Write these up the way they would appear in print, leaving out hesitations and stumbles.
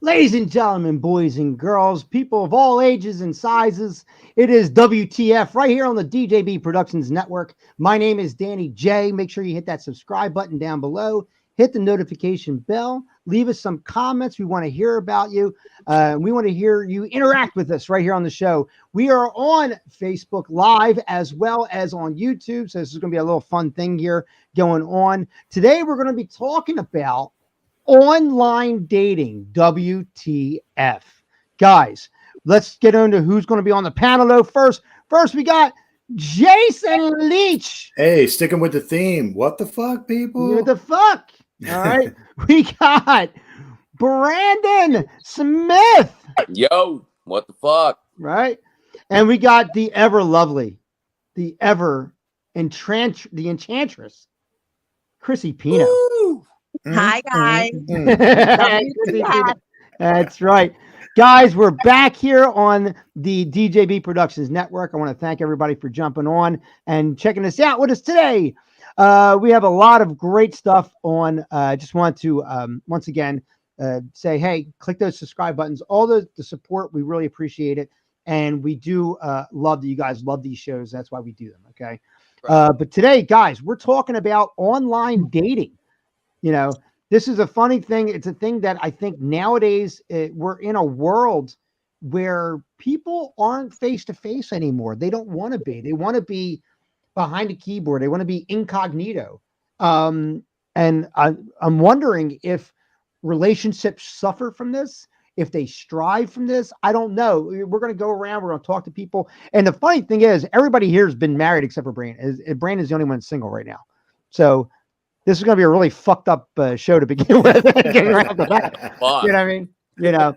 Ladies and gentlemen, boys and girls, people of all ages and sizes, it is WTF right here on the DJB Productions Network. My name is Danny J. Make sure you hit that subscribe button down below. Hit the notification bell. Leave us some comments. We want to hear about you. We want to hear you interact with us right here on the show. We are on Facebook Live as well as on YouTube. So this is going to be a little fun thing here going on. Today, we're going to be talking about online dating, WTF. Guys, let's get into who's going to be on the panel though. First, we got Jason Leach. Hey, sticking with the theme. What the fuck, people? What the fuck? All right. We got Brandon Smith. Yo, what the fuck? Right. And we got the ever lovely, the enchantress, Chrissy Pino. Woo! Hi, guys. That's right. Guys, we're back here on the DJB Productions Network. I want to thank everybody for jumping on and checking us out with us today. We have a lot of great stuff on. Just want to, once again, say, hey, click those subscribe buttons. All the support, we really appreciate it. And we do love that you guys love these shows. That's why we do them, okay? Right. But today, guys, we're talking about online dating. You know, this is a funny thing. It's a thing that I think nowadays we're in a world where people aren't face-to-face anymore. They don't want to be. They want to be behind a keyboard. They want to be incognito. And I'm wondering if relationships suffer from this, if they strive from this. I don't know. We're going to go around. We're going to talk to people. And the funny thing is, everybody here has been married except for Brandon. Brandon's the only one single right now. So this is going to be a really fucked up show to begin with. Getting right off the bat. You know what I mean? You know.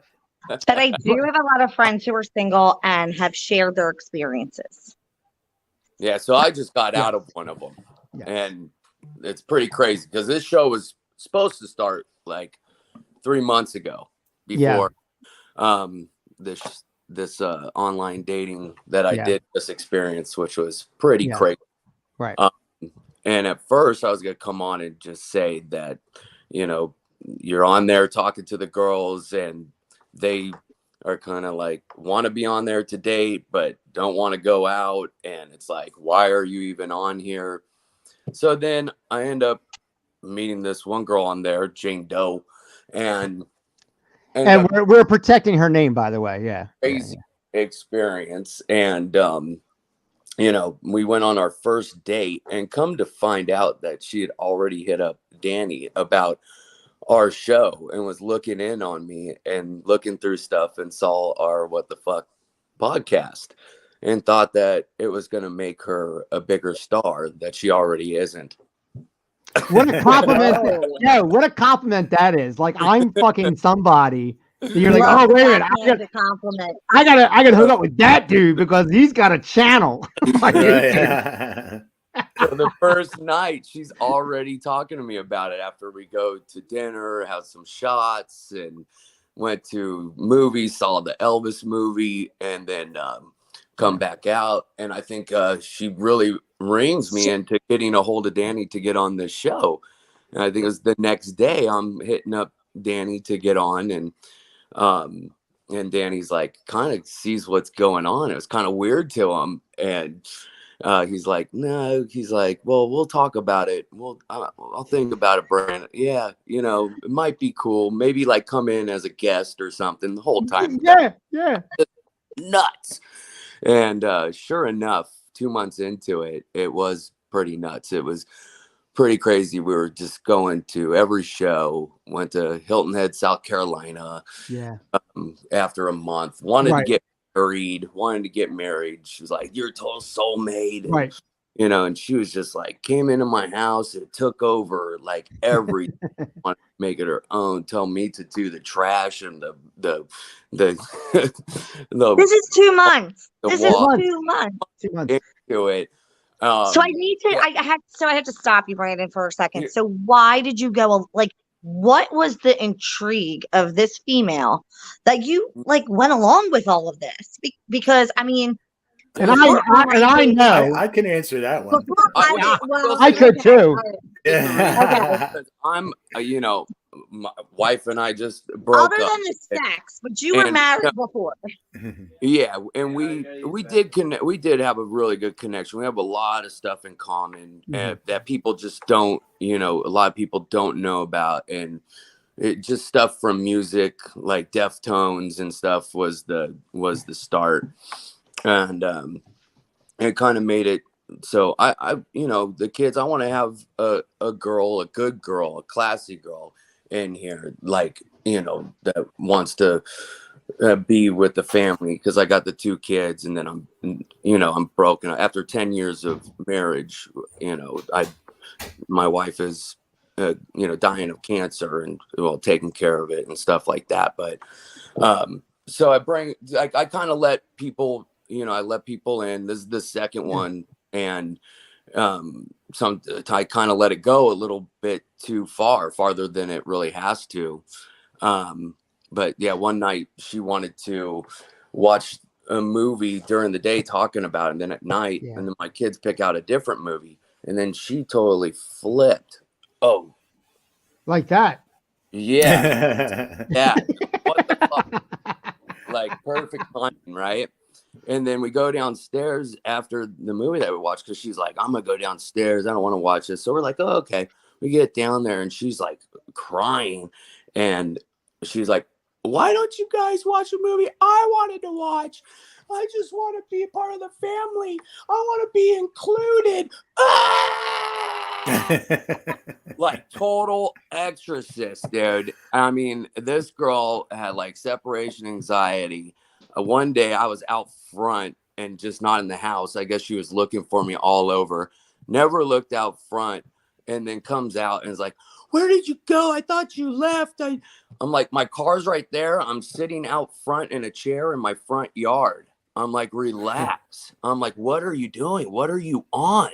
But I do have a lot of friends who are single and have shared their experiences. Yeah, so I just got out of one of them. Yes. And it's pretty crazy because this show was supposed to start like 3 months ago before this online dating that I did this experience, which was pretty crazy. Right. And at first I was going to come on and just say that, you know, you're on there talking to the girls and they are kind of like want to be on there to date, but don't want to go out. And it's like, why are you even on here? So then I end up meeting this one girl on there, Jane Doe. And we're protecting her name, by the way. Yeah. Crazy experience. And, you know, we went on our first date and come to find out that she had already hit up Danny about our show and was looking in on me and looking through stuff and saw our What the Fuck podcast and thought that it was going to make her a bigger star that she already isn't. What a compliment. Yeah, what a compliment that is. Like, I'm fucking somebody. You're like, oh, wait a minute. I gotta hook up with that dude because he's got a channel. So the first night, she's already talking to me about it after we go to dinner, have some shots, and went to movies, saw the Elvis movie, and then come back out. And I think she really rings me into getting a hold of Danny to get on this show. And I think it was the next day I'm hitting up Danny to get on, and Danny's like kind of sees what's going on. It was kind of weird to him. And he's like, no, he's like, well, we'll talk about it. I'll think about it, Brandon. Yeah. You know, it might be cool. Maybe like come in as a guest or something the whole time. Yeah. Nuts. And sure enough, 2 months into it, it was pretty nuts. It was pretty crazy. We were just going to every show, went to Hilton Head, South Carolina. Yeah. After a month, wanted to get married. She was like, you're a total soulmate. And, right. You know, and she was just like, came into my house and took over like everything, wanted to make it her own, tell me to do the trash and the this is 2 months. This is 2 months. 2 months. Into it. So I have to stop you, Brandon, for a second. So why did you go, like, what was the intrigue of this female that you like went along with all of this? Because I mean, and I know I can answer that one. I could too. Yeah. I'm, you know, my wife and I just broke Other up. than the sex, but you were married before. Yeah, and we did connect. We did have a really good connection. We have a lot of stuff in common that people just don't, a lot of people don't know about, and it just stuff from music like Deftones and stuff was the start, and it kind of made it. So I the kids, I want to have a girl, a good girl, a classy girl in here, like that wants to be with the family, because I got the 2 kids, and then I'm broken after 10 years of marriage. My wife is dying of cancer, and taking care of it and stuff like that. But so I kind of let people, I let people in. This is the second one, and I kind of let it go a little bit too farther than it really has to. But yeah, one night she wanted to watch a movie during the day talking about it, and then at night, and then my kids pick out a different movie, and then she totally flipped. Oh, like that? Yeah. Yeah. What the fuck? Like perfect timing, right? And then we go downstairs after the movie that we watched, because she's like, I'm gonna go downstairs. I don't want to watch this. So we're like, oh, okay. We get down there, and she's like crying, and she's like, why don't you guys watch a movie I wanted to watch? I just want to be a part of the family. I want to be included. Like total exorcist, dude. I mean, this girl had like separation anxiety. One day I was out front and just not in the house. I guess she was looking for me all over. Never looked out front, and then comes out and is like, where did you go? I thought you left. I'm like, my car's right there. I'm sitting out front in a chair in my front yard. I'm like, relax. I'm like, what are you doing? What are you on?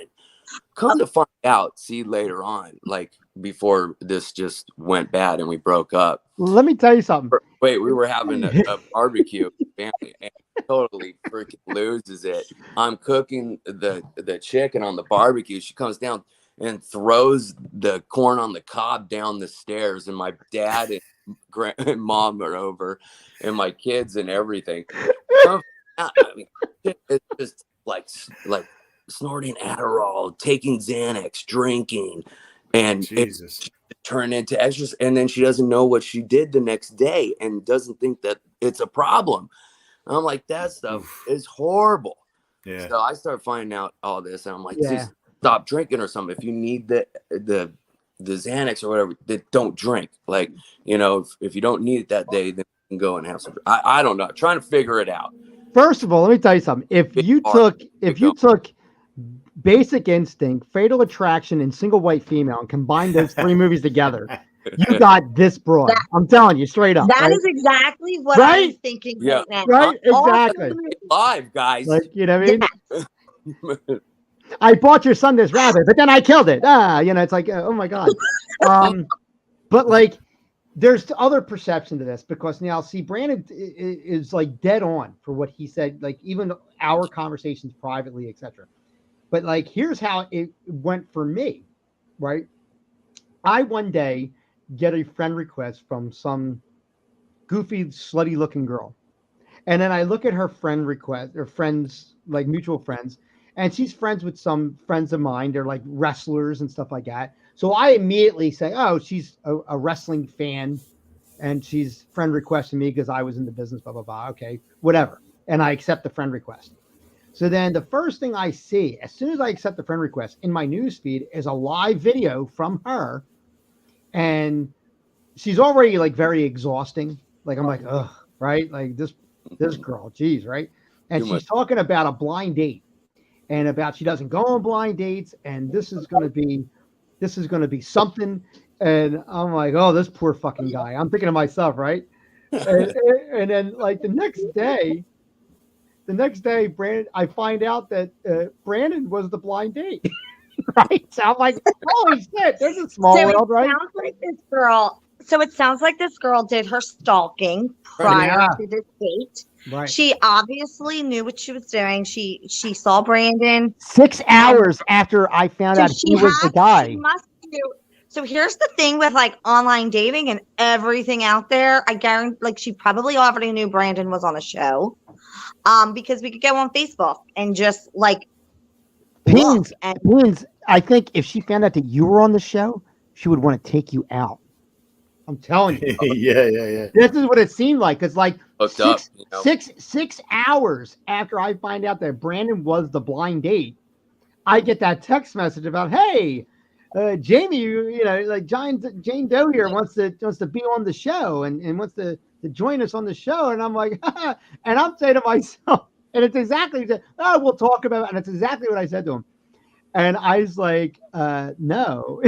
Come to find out, see later on, like before this just went bad and we broke up. Let me tell you something. Wait, we were having a barbecue family, and totally freaking loses it. I'm cooking the chicken on the barbecue. She comes down and throws the corn on the cob down the stairs, and my dad and mom are over, and my kids and everything. I mean, it's just like snorting Adderall, taking Xanax, drinking, and Jesus. it turned into extras. And then she doesn't know what she did the next day and doesn't think that it's a problem. And I'm like, that stuff is horrible. Yeah. So I start finding out all this, and I'm like, just stop drinking or something. If you need the Xanax or whatever, don't drink. Like, if you don't need it that day, then you can go and have some. I don't know. I'm trying to figure it out. First of all, let me tell you something. If you took Basic Instinct, Fatal Attraction, and Single White Female and combined those 3 movies together, you got this broad. I'm telling you straight up. That is exactly what I was thinking right now. Right? Exactly. Live, guys. Like, you know what I mean? I bought your son this rabbit, but then I killed it. It's like, oh my God. But like, there's other perception to this, because now, see, Brandon is like dead on for what he said, like even our conversations privately, etc. But like, here's how it went for me, right? I one day get a friend request from some goofy, slutty looking girl. And then I look at her friend request, or friends, like mutual friends, and she's friends with some friends of mine. They're like wrestlers and stuff like that. So I immediately say, oh, she's a wrestling fan, and she's friend requesting me because I was in the business, blah, blah, blah. Okay, whatever. And I accept the friend request. So then the first thing I see, as soon as I accept the friend request in my newsfeed, is a live video from her. And she's already like very exhausting. Like, I'm like, ugh, right? Like this girl, geez, right? And she's talking about a blind date, and about she doesn't go on blind dates, and this is going to be something. And I'm like, oh, this poor fucking guy. I'm thinking to myself, right? And then like the next day, Brandon, I find out that Brandon was the blind date. Right? So I'm like, holy shit, there's a small world, right? It sounds like this girl did her stalking prior to this date. Right. She obviously knew what she was doing. She saw Brandon 6 hours after I found out he was the guy. So here's the thing with like online dating and everything out there. I guarantee, like, she probably already knew Brandon was on the show, because we could go on Facebook and just like look. Beans, I think if she found out that you were on the show, she would want to take you out. I'm telling you. Yeah. This is what it seemed like. It's like Hooked up, you know? 6 hours after I find out that Brandon was the blind date, I get that text message about, hey, Jamie, you know, like Jane Doe here wants to be on the show and wants to join us on the show. And I'm like, and I'm saying to myself, and it's exactly, we'll talk about it. And it's exactly what I said to him. And I was like, no,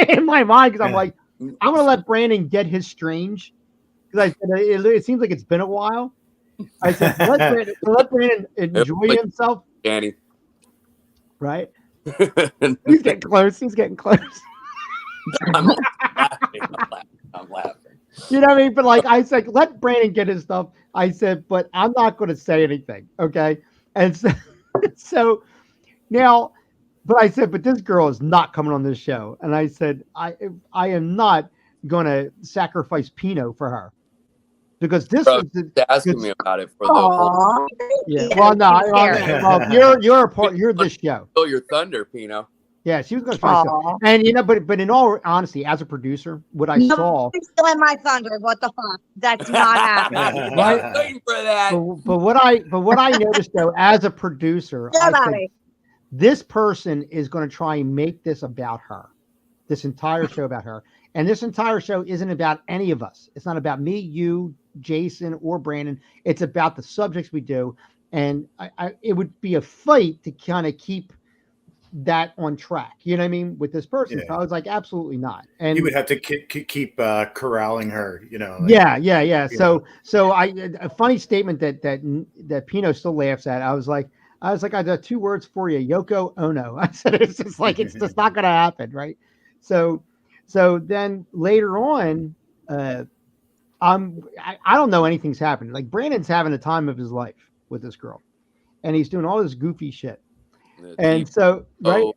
in my mind, because I'm like, I'm going to let Brandon get his strange. Because I said, it seems like it's been a while. I said, let Brandon enjoy himself. Danny. Right? He's getting close. I'm laughing. You know what I mean? But like I said, let Brandon get his stuff. I said, but I'm not going to say anything. Okay. And so now, but I said, but this girl is not coming on this show. And I said, I am not going to sacrifice Pinot for her. Because this Bro, was asking me about it for the whole. Yeah. Well, no, you're this show. Oh, your thunder, Pino. Yeah, she was going to try to. And you know, but in all honesty, as a producer, what I saw. Still in my thunder. What the fuck? That's not happening. I'm waiting for that. But what I noticed though, as a producer, I said, this person is going to try and make this about her. This entire show about her. And this entire show isn't about any of us. It's not about me, you, Jason, or Brandon. It's about the subjects we do. And it would be a fight to kind of keep that on track. You know what I mean? With this person. Yeah. So I was like, absolutely not. And you would have to keep corralling her, you know. Like, yeah. So a funny statement that Pino still laughs at. I was like, I got 2 words for you, Yoko Ono. I said, it's just like, it's just not going to happen. Right. So then later on, I don't know anything's happening. Like Brandon's having the time of his life with this girl, and he's doing all this goofy shit. And so, right.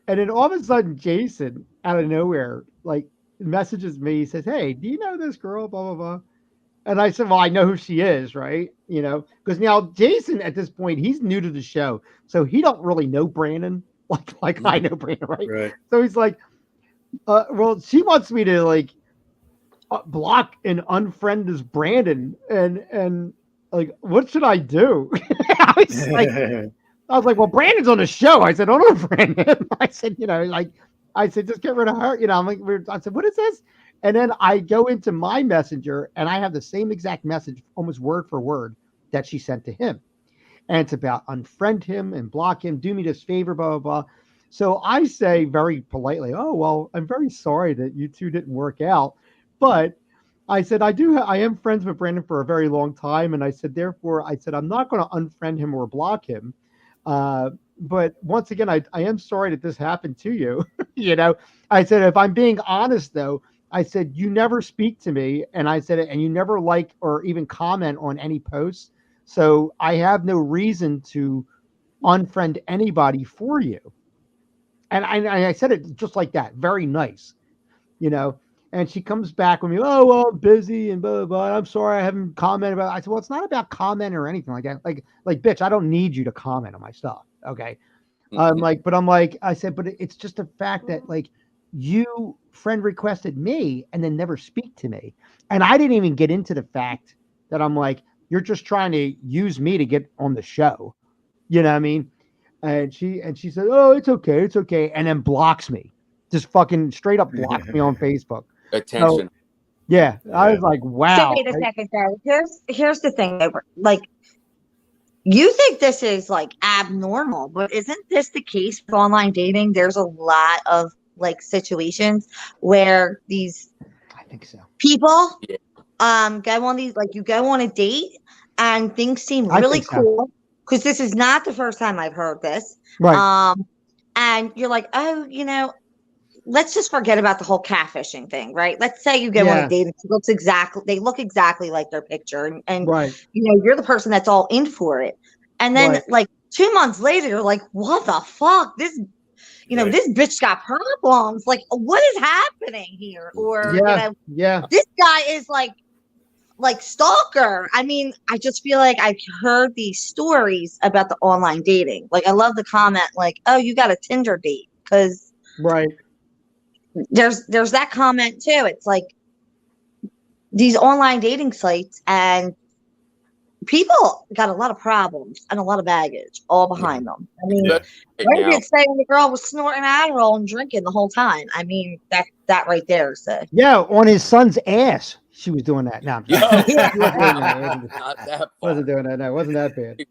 And then all of a sudden, Jason out of nowhere, like messages me. He says, "Hey, do you know this girl? Blah, blah, blah." And I said, "Well, I know who she is, right? You know, because now Jason at this point, he's new to the show. So he don't really know Brandon like I know Brandon, right? So he's like, well, she wants me to like block and unfriend this Brandon, and like, what should I do?" I was like, well, Brandon's on the show. I said, don't unfriend him. I said, you know, like, I said, just get rid of her. You know, I'm like, I said, what is this? And then I go into my messenger and I have the same exact message, almost word for word, that she sent to him. And it's about unfriend him and block him, do me this favor, blah, blah, blah. So I say very politely, oh, well, I'm very sorry that you two didn't work out. But I said, I am friends with Brandon for a very long time. And I said, therefore, I said, I'm not going to unfriend him or block him. But once again, I am sorry that this happened to you. You know, I said, if I'm being honest, though, I said, you never speak to me. And I said, and you never like or even comment on any posts. So I have no reason to unfriend anybody for you. And I said it just like that. Very nice, you know. And she comes back with me, oh, well, I'm busy and blah, blah, blah. I'm sorry I haven't commented about it. I said, well, it's not about comment or anything like that. Like, bitch, I don't need you to comment on my stuff. Okay. Mm-hmm. I said, but it's just the fact that like you friend requested me and then never speak to me. And I didn't even get into the fact that I'm like, you're just trying to use me to get on the show. You know what I mean? And she said, oh, it's okay. And then blocks me. Just fucking straight up blocks me on Facebook. Attention. So, yeah, I was like, wow. So wait a second, though. Here's the thing, though. Like, you think this is like abnormal, but isn't this the case with online dating? There's a lot of like situations where these I think so. people go on these, like, you go on a date and things seem really cool, because this is not the first time I've heard this. Right. And you're like, oh, you know, let's just forget about the whole catfishing thing, right? Let's say you go on a date and they look exactly like their picture, and right. You know, you're the person that's all in for it. And then like 2 months later, you're like, what the fuck? you know, this bitch got problems. Like, what is happening here? Or, you know, this guy is like stalker. I mean, I just feel like I've heard these stories about the online dating. Like, I love the comment, like, oh, you got a Tinder date. Because there's that comment too. It's like these online dating sites, and people got a lot of problems and a lot of baggage all behind them. I mean, they did say the girl was snorting Adderall and drinking the whole time. I mean, that right there. So on his son's ass, she was doing that. No, wasn't doing that. No, it wasn't that bad.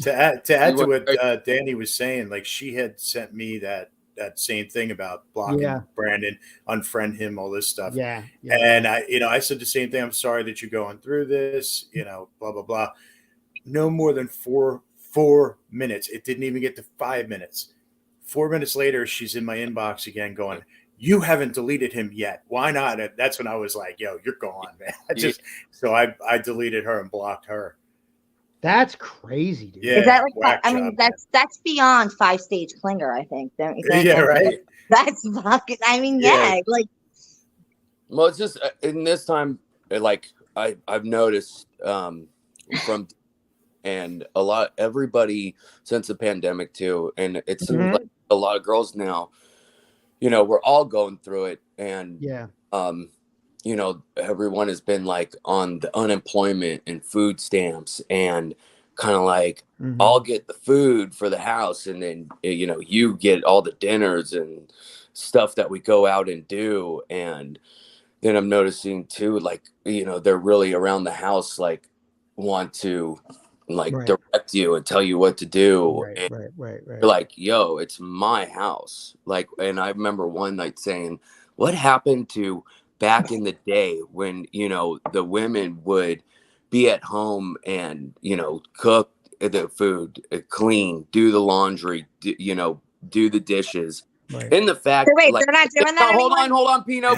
To add to what Danny was saying, like, she had sent me that same thing about blocking Brandon, unfriend him, all this stuff. And I said the same thing. I'm sorry that you're going through this, blah, blah, blah. No more than four minutes. It didn't even get to 5 minutes. 4 minutes later, she's in my inbox again going, you haven't deleted him yet. Why not? And that's when I was like, yo, you're gone, man. So I deleted her and blocked her. That's crazy, dude. Yeah, is that like I mean, that's beyond 5-stage clinger, I think. Don't you think? Yeah, right. That's fucking. I mean, like. Well, it's just in this time, like I've noticed from and everybody since the pandemic too, and it seems like a lot of girls now, we're all going through it, and everyone has been like on the unemployment and food stamps, and kind of like I'll get the food for the house, and then you get all the dinners and stuff that we go out and do. And then I'm noticing too, like, they're really around the house, like, want to like direct you and tell you what to do. Right. You're like, yo, it's my house. Like, and I remember one night saying, what happened to back in the day when, the women would be at home and, cook the food, clean, do the laundry, do the dishes. In the fact, so wait, they're not doing that anymore? Hold on, Pino.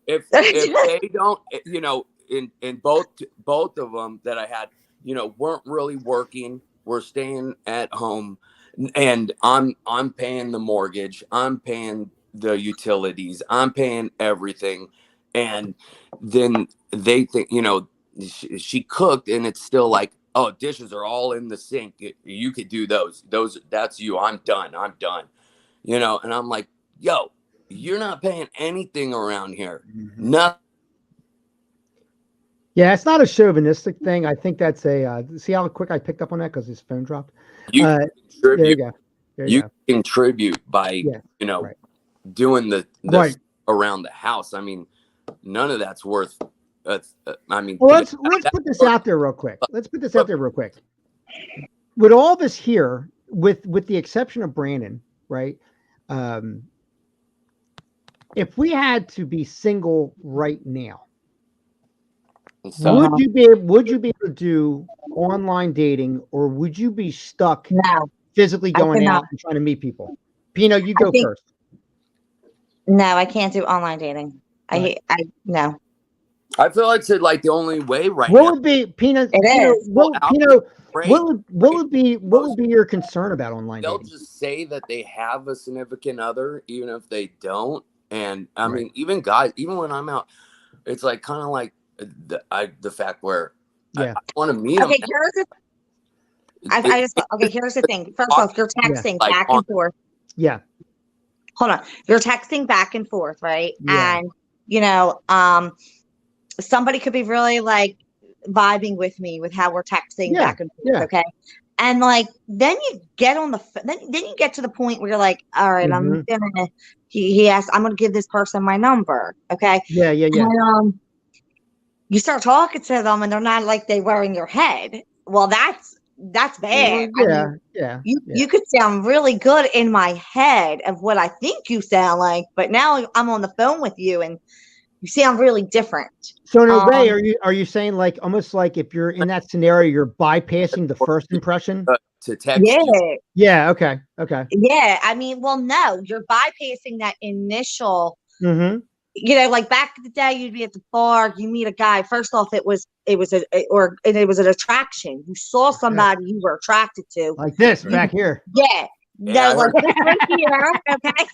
if they don't, in both of them that I had, weren't really working, were staying at home, and I'm paying the mortgage, I'm paying the utilities, I'm paying everything, and then they think, she cooked, and it's still like, oh, dishes are all in the sink, you could do those, that's you, I'm done, and I'm like, yo, you're not paying anything around here. Nothing. Yeah, it's not a chauvinistic thing. I think that's see how quick I picked up on that because his phone dropped. There you go. You contribute by doing this around the house. I mean, none of that's worth. I mean, well, let's put this out there real quick. With all this here, with the exception of Brandon, right? If we had to be single right now, would you be able to do online dating, or would you be stuck physically going out and trying to meet people? Pino, you go first. No, I can't do online dating. No. I feel like it's like the only way right now. What would be Pino? What would be your concern about online dating? They'll just say that they have a significant other, even if they don't. And I mean, even guys, even when I'm out, it's like kind of like the fact where I want to meet them. Here's the thing. First off, you're texting back and forth. Yeah. Hold on. You're texting back and forth, right? Yeah. And somebody could be really like vibing with me with how we're texting back and forth. Okay. And like, then you get on then you get to the point where you're like, all right, he asked, I'm going to give this person my number. Okay. Yeah. And, you start talking to them and they're not like they were in your head. Well, that's bad. You could sound really good in my head of what I think you sound like, but now I'm on the phone with you and you sound really different. So in a way, are you saying like almost like if you're in that scenario, you're bypassing the first impression to text? Yeah. Okay. Yeah. I mean, well, no, you're bypassing that initial. Like back in the day, you'd be at the bar, you meet a guy. First off, it was an attraction. You saw somebody you were attracted to, like this back here. Yeah, No, like this right here, okay?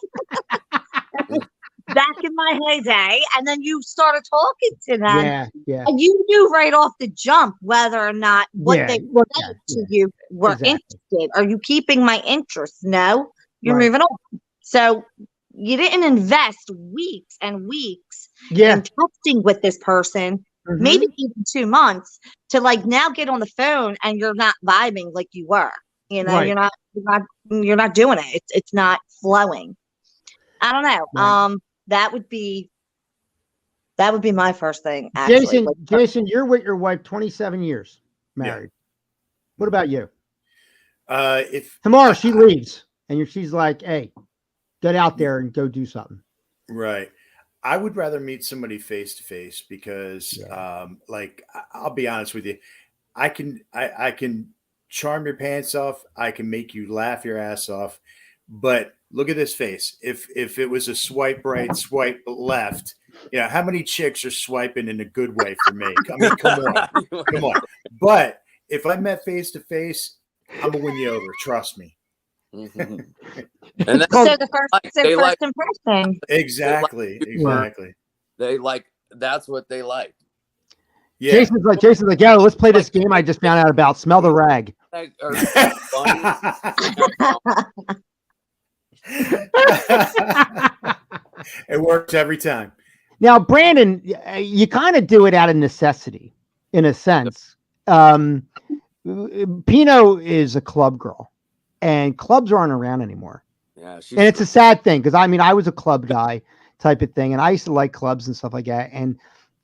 Back in my heyday, and then you started talking to them, and you knew right off the jump whether or not what they said to you were interested. Are you keeping my interest? No, you're moving on. So you didn't invest weeks and weeks in texting with this person, maybe even 2 months, to like now get on the phone and you're not vibing like you were. You know, you're not doing it. It's not flowing. I don't know. Right. That would be my first thing. Actually, Jason, you're with your wife 27 years married. What about you? If tomorrow she leaves and she's like, "Hey, get out there and go do something." Right. I would rather meet somebody face to face because, like, I'll be honest with you, I can charm your pants off. I can make you laugh your ass off. But look at this face. If it was a swipe right, swipe left, how many chicks are swiping in a good way for me? I mean, come on. But if I met face to face, I'm gonna win you over. Trust me. Mm-hmm. And that's so the first impression. Exactly. They like that's what they like. Yeah. Jason's like, yeah, let's play this game I just found out about. Smell the rag. It works every time. Now, Brandon, you kind of do it out of necessity, in a sense. Pino is a club girl, and clubs aren't around anymore. Yeah, and it's a sad thing because I was a club guy type of thing, and I used to like clubs and stuff like that. And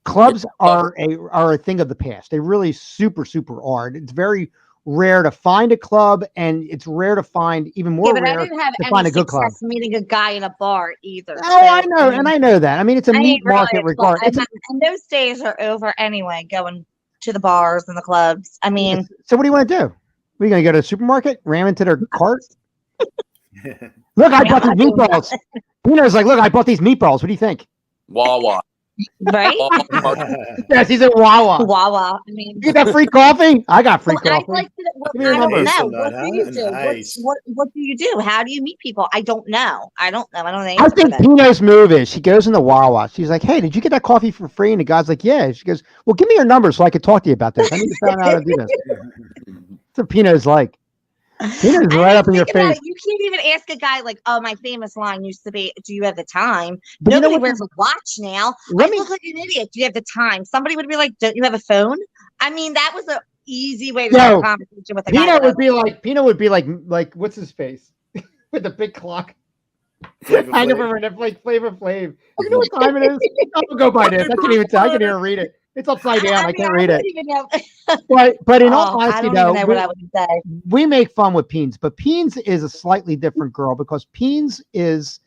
clubs are a thing of the past. They really super are. It's very rare to find a club, and it's rare to find even more rare to find a good club. Meeting a guy in a bar either. Oh, so, I know, and I know that. I mean, it's a meat market regardless. And those days are over anyway. Going to the bars and the clubs. I mean, so what do you want to do? Are you going to go to the supermarket, ram into their cart? Look, I bought these meatballs. Pino's like, look, I bought these meatballs. What do you think? Wawa. Right? Yes, he's at Wawa. Wawa. I mean, you got free coffee? I got free coffee. I don't know. What do you do? Nice. What do you do? How do you meet people? I don't know. I don't know. I think Pino's move is she goes into Wawa. She's like, hey, did you get that coffee for free? And the guy's like, yeah. She goes, well, give me your number so I could talk to you about this. I need to find out how to do this. That's what Pino's like. Pino's right up in your face. You can't even ask a guy like, oh, my famous line used to be, do you have the time? But nobody wears a watch now. I look like an idiot. Do you have the time? Somebody would be like, don't you have a phone? I mean, that was an easy way to start a conversation with a guy. Pino would be like, what's his face? With the big clock. I never like Flavor Flav. You know what time it is? I'll go by this. I can't even tell. I can't even read it. It's upside down. I can't read it. But in all honesty, though, we make fun with Peens, but Peens is a slightly different girl because Peens is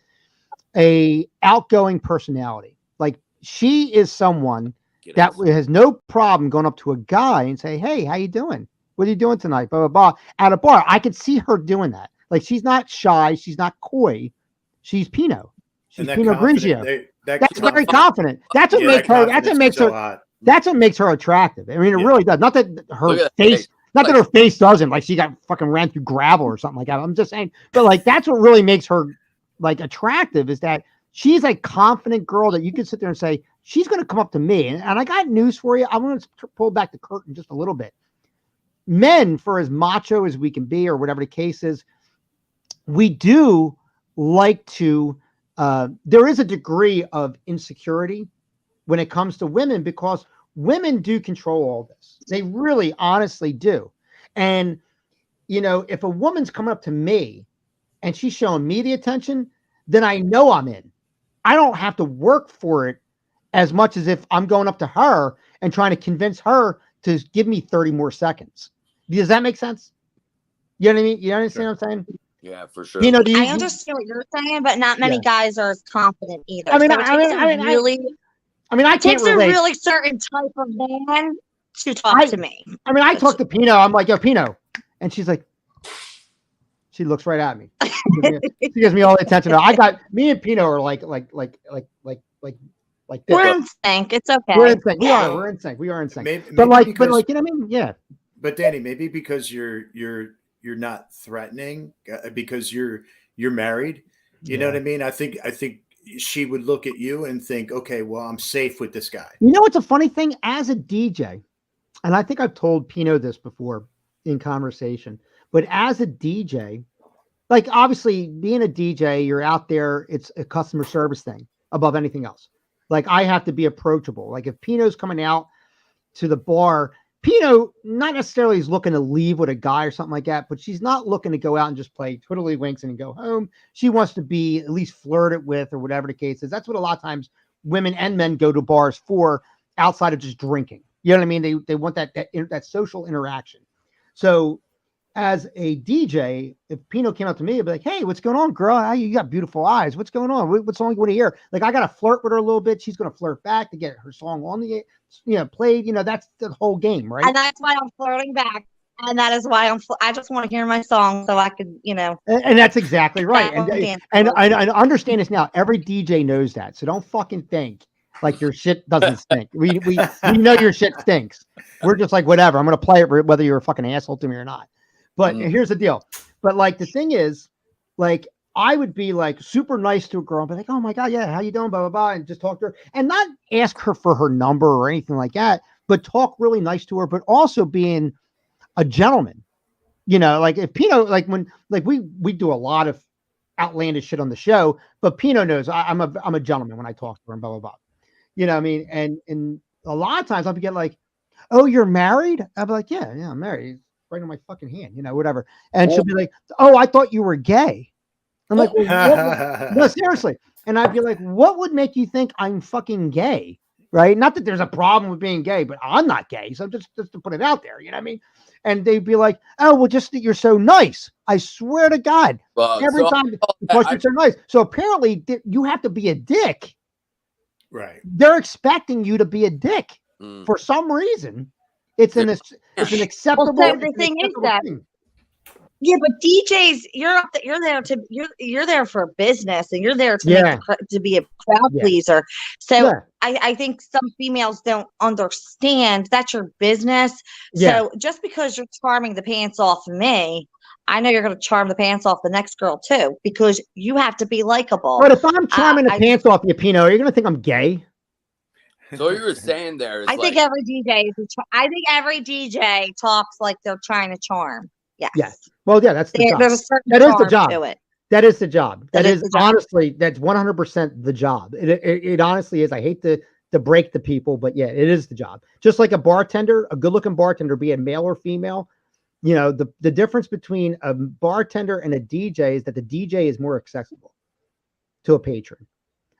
a outgoing personality. Like she is someone that has no problem going up to a guy and say, "Hey, how you doing? What are you doing tonight?" Blah blah blah. At a bar, I could see her doing that. Like she's not shy. She's not coy. She's Pinot. She's Pinot Grigio. That's very confident. That's what makes her. That's what makes her. That's what makes her attractive. I mean, it really does. Not that her face, her face doesn't. Like she got fucking ran through gravel or something like that. I'm just saying. But like that's what really makes her like attractive is that she's a confident girl that you can sit there and say she's going to come up to me. And I got news for you. I want to pull back the curtain just a little bit. Men, for as macho as we can be, or whatever the case is, we do like to. There is a degree of insecurity when it comes to women because women do control all this. They really honestly do. And, if a woman's coming up to me and she's showing me the attention, then I know I'm in. I don't have to work for it as much as if I'm going up to her and trying to convince her to give me 30 more seconds. Does that make sense? You know what I mean? You understand what I'm saying? Yeah, for sure. I understand what you're saying, but not many guys are as confident either. I can't relate. A really certain type of man to talk to me. I talk to Pino. I'm like, yo, Pino. And she's like, she looks right at me. She gives me all the attention. Me and Pino are like this. We're in sync. It's okay. We're in sync. We are in sync. Maybe but you know what I mean? Yeah. But Danny, maybe because you're not threatening because you're married. You know what I mean? I think she would look at you and think, okay, well, I'm safe with this guy. You know, it's a funny thing as a DJ, and I think I've told Pino this before in conversation, but as a DJ, like obviously being a DJ, you're out there, it's a customer service thing above anything else. Like I have to be approachable. Like if Pino's coming out to the bar, Pino not necessarily is looking to leave with a guy or something like that, but she's not looking to go out and just play twiddlywinks and go home. She wants to be at least flirted with or whatever the case is. That's what a lot of times women and men go to bars for outside of just drinking. You know what I mean? They want that social interaction. So as a DJ, if Pino came up to me, I'd be like, hey, what's going on, girl? You got beautiful eyes. What's going on? What song you want to hear? Like, I got to flirt with her a little bit. She's going to flirt back to get her song on the, played. That's the whole game, right? And that's why I'm flirting back. And that is why I just want to hear my song so I could, And that's exactly right. And I understand this now. Every DJ knows that. So don't fucking think like your shit doesn't stink. We know your shit stinks. We're just like, whatever. I'm going to play it whether you're a fucking asshole to me or not. But here's the deal. But like the thing is, like I would be like super nice to a girl and be like, oh my God, yeah, how you doing? Blah, blah, blah. And just talk to her and not ask her for her number or anything like that, but talk really nice to her, but also being a gentleman. Like if Pino, like when like we do a lot of outlandish shit on the show, but Pino knows I'm a gentleman when I talk to her and blah, blah, blah. You know what I mean? And a lot of times I'll get like, oh, you're married? I'll be like, yeah, I'm married. Right on my fucking hand, whatever. And she'll be like, oh, I thought you were gay. I'm like, well, no, seriously. And I'd be like, what would make you think I'm fucking gay? Right? Not that there's a problem with being gay, but I'm not gay. So just to put it out there, you know what I mean? And they'd be like, oh, well, just that you're so nice. I swear to God. Every time because you're so nice. So apparently you have to be a dick. Right. They're expecting you to be a dick for some reason. It's an acceptable. Well, so the thing is that, yeah, but DJs, you're there for business, and you're there to be a crowd pleaser. So I think some females don't understand that's your business. So just because you're charming the pants off of me, I know you're going to charm the pants off the next girl too, because you have to be likable. But if I'm charming the pants off you, Pino, are you going to think I'm gay? So what you were saying there is I think every DJ talks like they're trying to charm. Yes. Yes. Well, yeah, that's the job. There's a certain that is the job. To it. That is the job. That is honestly, that's 100% the job. It honestly is. I hate to break the people, but yeah, it is the job. Just like a bartender, a good-looking bartender, be it male or female, the difference between a bartender and a DJ is that the DJ is more accessible to a patron.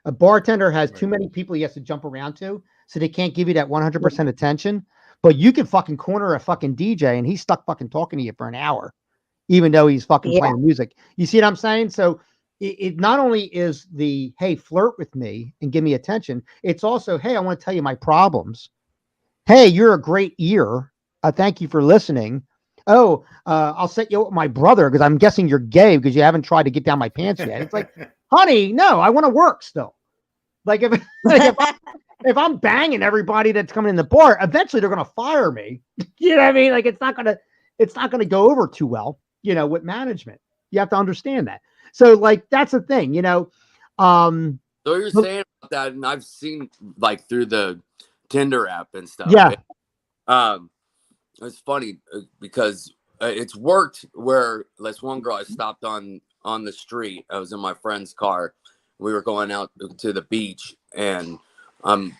A bartender has too many people he has to jump around to, so they can't give you that 100% attention. But you can fucking corner a fucking DJ and he's stuck fucking talking to you for an hour, even though he's fucking playing music. You see what I'm saying? So it not only is the, hey, flirt with me and give me attention. It's also, hey, I want to tell you my problems. Hey, you're a great ear. Thank you for listening. Oh, I'll set you up with my brother because I'm guessing you're gay because you haven't tried to get down my pants yet. It's like, honey, no, I want to work still. Like if I'm banging everybody that's coming in the bar, eventually they're gonna fire me. You know what I mean? Like it's not gonna go over too well, with management. You have to understand that. So like that's the thing, So you're saying about that, and I've seen like through the Tinder app and stuff. Yeah. It's funny because it's worked where this one girl I stopped on the street. I was in my friend's car. We were going out to the beach, and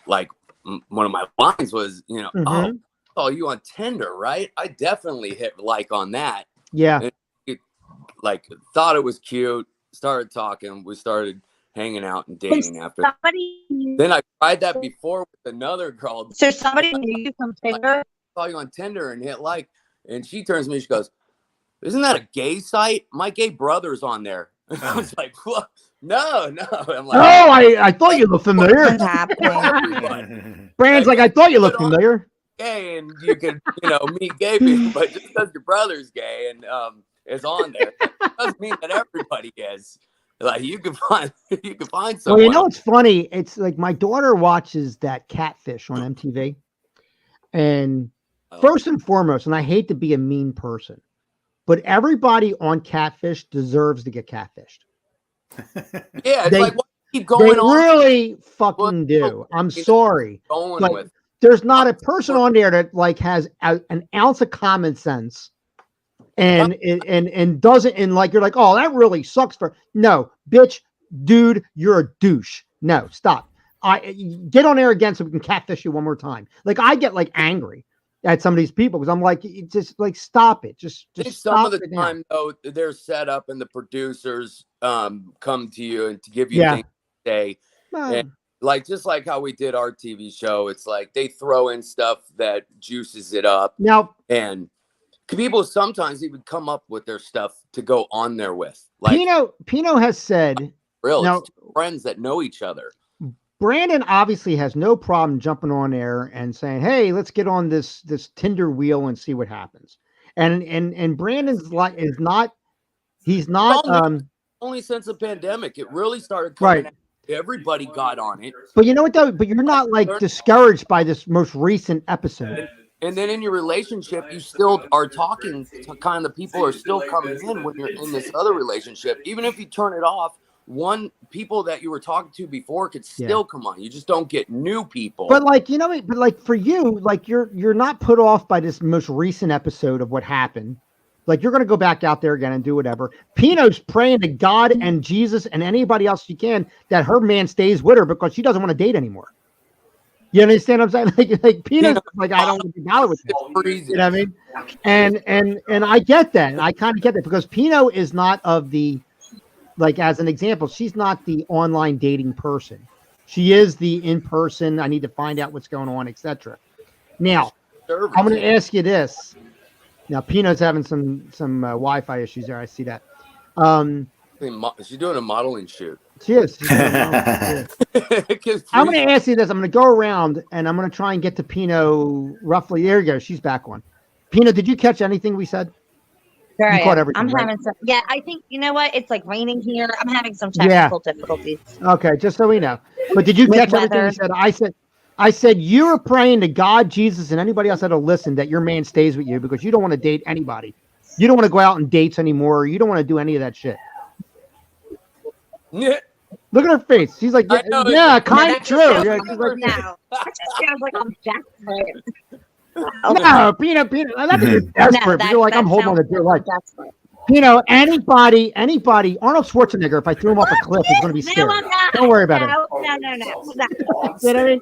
like one of my lines was, oh, you on Tinder, right? I definitely hit like on that. Yeah. And it, like thought it was cute. Started talking. We started hanging out and dating after. Then I tried that before with another girl. So somebody knew you from Tinder? I saw you on Tinder and hit like, and she turns to me. She goes, "Isn't that a gay site? My gay brother's on there." I was like, "What? No." I'm like, "Oh, I thought you looked familiar." Brand's like, "I thought you looked familiar." Gay, and you can, meet gay people, but just because your brother's gay and is on there, it doesn't mean that everybody is. Like you can find someone. Well, it's funny. It's like my daughter watches that Catfish on MTV, and first and foremost, and I hate to be a mean person, but everybody on Catfish deserves to get catfished. Yeah, it's They- like, what keep going They on? really fucking do. I'm sorry. Going But with. there's not a person on there that like has an ounce of common sense and doesn't, and like, you're like, oh, that really sucks for, no, bitch, dude, you're a douche. No, stop. I get on there again so we can catfish you one more time. Like, I get like angry at some of these people because I'm like, it's just like, stop it. Just I think stop some of the it now. time though, they're set up and the producers come to you and to give you Yeah. things to say. Well, And like, just like how we did our TV show, it's like they throw in stuff that juices it up. now, And people sometimes even come up with their stuff to go on there with. Like, Pino has said, real, now- it's two friends that know each other. Brandon obviously has no problem jumping on there and saying, "Hey, let's get on this Tinder wheel and see what happens." And Brandon's like is not, he's not Only since the pandemic, it really started coming right. out. Everybody got on it. But you know what though? But you're not like discouraged by this most recent episode. And then in your relationship, you still are talking to kind of the people are still coming in when you're in this other relationship. Even if you turn it off, people that you were talking to before could still come on. You just don't get new people. But like, you know, but like for you, like you're not put off by this most recent episode of what happened. Like, you're going to go back out there again and do whatever. Pino's praying to God and Jesus and anybody else she can that her man stays with her because she doesn't want to date anymore. You understand what I'm saying? Like Pino's like, I don't want to be bothered with that. You know what I mean? And I get that. And I kind of get that because Pino is not of the, like, as an example, she's not the online dating person. She is the in-person, I need to find out what's going on, etc. Now, I'm going to ask you this. Now, Pino's having some Wi-Fi issues there. I see that. She's doing a modeling shoot. She is. I'm going to ask you this. I'm going to go around and I'm going to try and get to Pino roughly. There you go. She's back on. Pino, did you catch anything we said? There you I caught am. everything, I'm right? having some. Yeah, I think, you know what? It's like raining here. I'm having some technical difficulties. Okay, just so we know. But did you catch everything we said? I said you were praying to God, Jesus, and anybody else that'll listen that your man stays with you because you don't want to date anybody. You don't want to go out on dates anymore. You don't want to do any of that shit. Yeah. Look at her face. She's like, yeah, kind of true. Yeah, she's like, Now, that just sounds like I'm desperate. no, Pino. I don't think you're desperate. But you're like, I'm holding on to dear life. Desperate. Anybody, Arnold Schwarzenegger, if I threw him off a cliff, he's going to be scared. No, I'm not. Don't worry about it. No. You know what I mean?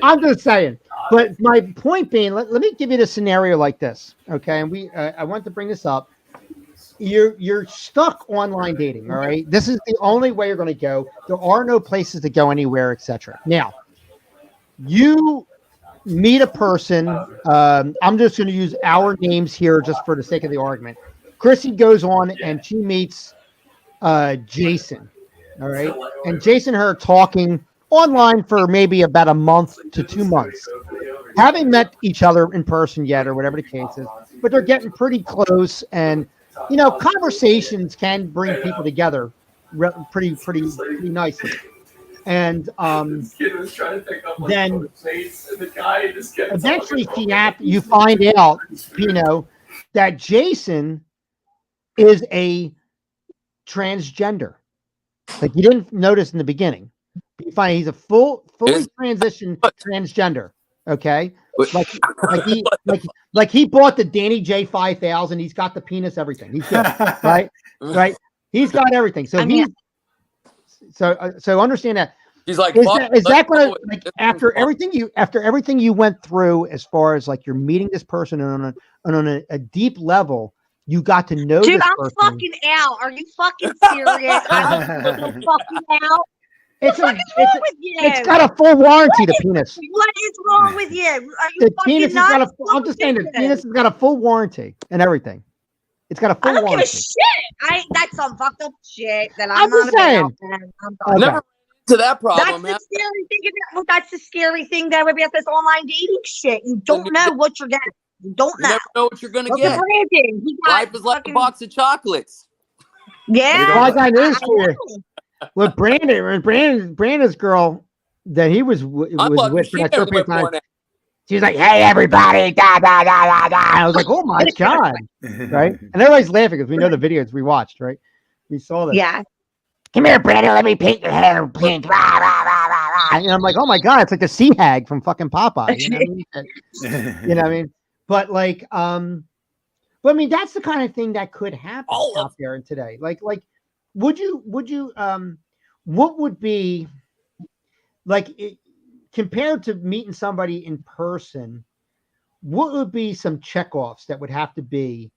I'm just saying. But my point being, let me give you the scenario like this, okay? And I want to bring this up. You're stuck online dating, all right? This is the only way you're going to go. There are no places to go anywhere, etc. Now, you meet a person. I'm just going to use our names here just for the sake of the argument. Chrissy goes on and she meets Jason, all right? And Jason and her are talking online for maybe about a month to 2 months. Haven't met each other in person yet or whatever the case is, but they're getting pretty close. And, you know, conversations can bring people together pretty nicely. And then eventually you find out, Pino, that Jason is a transgender. Like you didn't notice in the beginning. You find he's a fully transitioned transgender. Okay, like he bought the Danny J 5000. He's got the penis, everything. He's good, right? He's got everything. So so understand that. He's like, is that going to, like, after everything you went through, as far as like you're meeting this person and on a deep level, you got to know Dude, this I'm person. fucking out. Are you fucking serious? I'm fucking out. What's wrong with you? It's got a full warranty, the penis. What is wrong with you? Are you The fucking penis nuts? has got I'm just saying the penis has got a full warranty and everything. It's got a full I don't warranty. give a shit. That's some fucked up shit that I'm not just saying. about. never to that problem. That's the scary thing. That's the scary thing that would be at this online dating shit. You don't know what you're getting. You don't know. You never know what you're gonna Look get. at Brandon. Life is like a box of chocolates. Yeah. Well, I got news for you. With Brandon's girl that he was with for that short period of time. She's like, "Hey, everybody!" Da, da, da, da, da. I was like, "Oh my god!" Right? And everybody's laughing because we know the videos we watched. Right? We saw this. Yeah. Come here, Brandon. Let me paint your hair pink. Rah, rah, rah, rah, rah. And I'm like, "Oh my god!" It's like the sea hag from fucking Popeye. You know what I mean? You know what I mean? But like, but I mean, that's the kind of thing that could happen out there in today. Like, would you, what would be like? Compared to meeting somebody in person, what would be some checkoffs that would have to be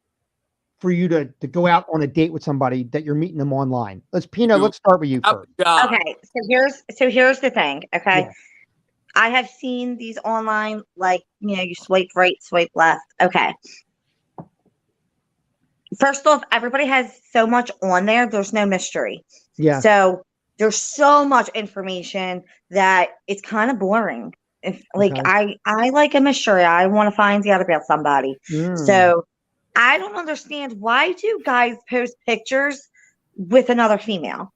for you to go out on a date with somebody that you're meeting them online? Pino, let's start with you first. Okay, so here's the thing. Okay, yeah. I have seen these online, like, you swipe right, swipe left. Okay. First off, everybody has so much on there. There's no mystery. Yeah. So there's so much information that it's kind of boring. If I like a mystery, I want to find out about somebody. So I don't understand, why do guys post pictures with another female?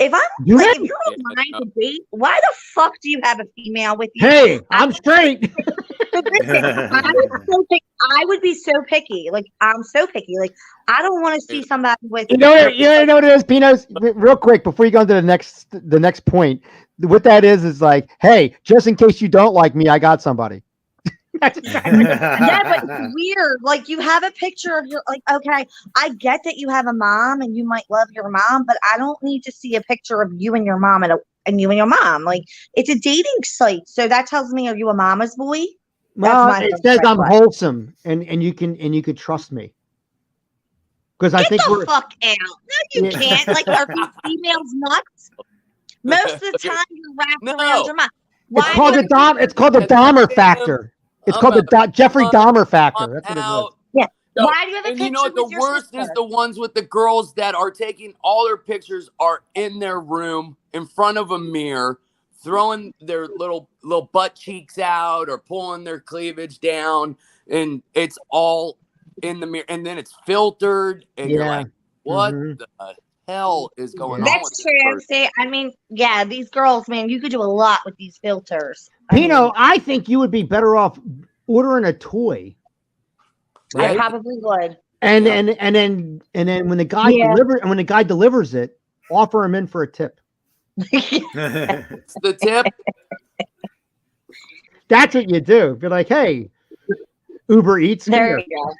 If you're online to date, why the fuck do you have a female with you? Hey, I'm straight. I would be so picky. Like, I'm so picky. Like, I don't want to see somebody with. You know what it is, Pinos? Real quick before you go to the next point, what that is like, hey, just in case you don't like me, I got somebody. Yeah, but it's weird. Like, you have a picture of your, like, okay, I get that you have a mom and you might love your mom, but I don't need to see a picture of you and your mom and you and your mom. Like, it's a dating site, so that tells me, are you a mama's boy? Well, it says I'm wholesome and you can trust me. Because I think we're fuck out. No, you can't. Like, are these females nuts? Most of the time you're wrapped around your mom. It's called the Dahmer factor. It's called the Jeffrey Dahmer factor. That's what it is. Yeah. Why do you have a picture? And you know what? The worst is the ones with the girls that are taking all their pictures are in their room in front of a mirror, throwing their little butt cheeks out or pulling their cleavage down, and it's all in the mirror, and then it's filtered, and you're like, what the hell is going on? That's true. See, I mean, yeah, these girls, man, you could do a lot with these filters. Pino, I think you would be better off ordering a toy. Right? I probably would. And then when the guy delivers it, offer him in for a tip. It's the tip. That's what you do. Be like, hey, Uber Eats. There you go.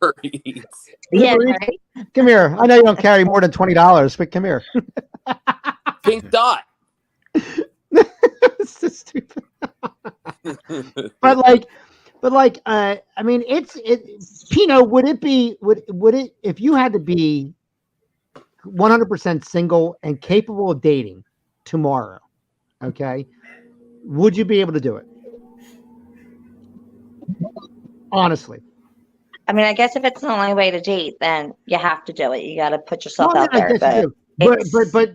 Uber Eats. Right? Come here. I know you don't carry more than $20, but come here. Pink dot. It's so stupid. but I mean, Pino, would it if you had to be 100% single and capable of dating tomorrow, okay, would you be able to do it? Honestly. I mean, I guess if it's the only way to date, then you have to do it. You got to put yourself out there. But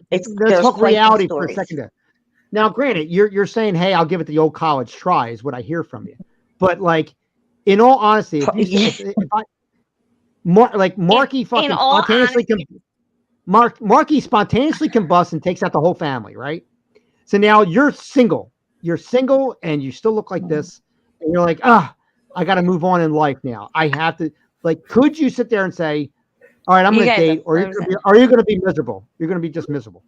let's talk reality for a second there. Now, granted, you're saying, hey, I'll give it the old college try, is what I hear from you. But like, in all honesty, Marky fucking spontaneously Marky spontaneously combusts and takes out the whole family, right? So now you're single. You're single and you still look like this, and you're like, I got to move on in life now. I have to, like, could you sit there and say, all right, I'm going to date, or are you going to be miserable? You're going to be just miserable.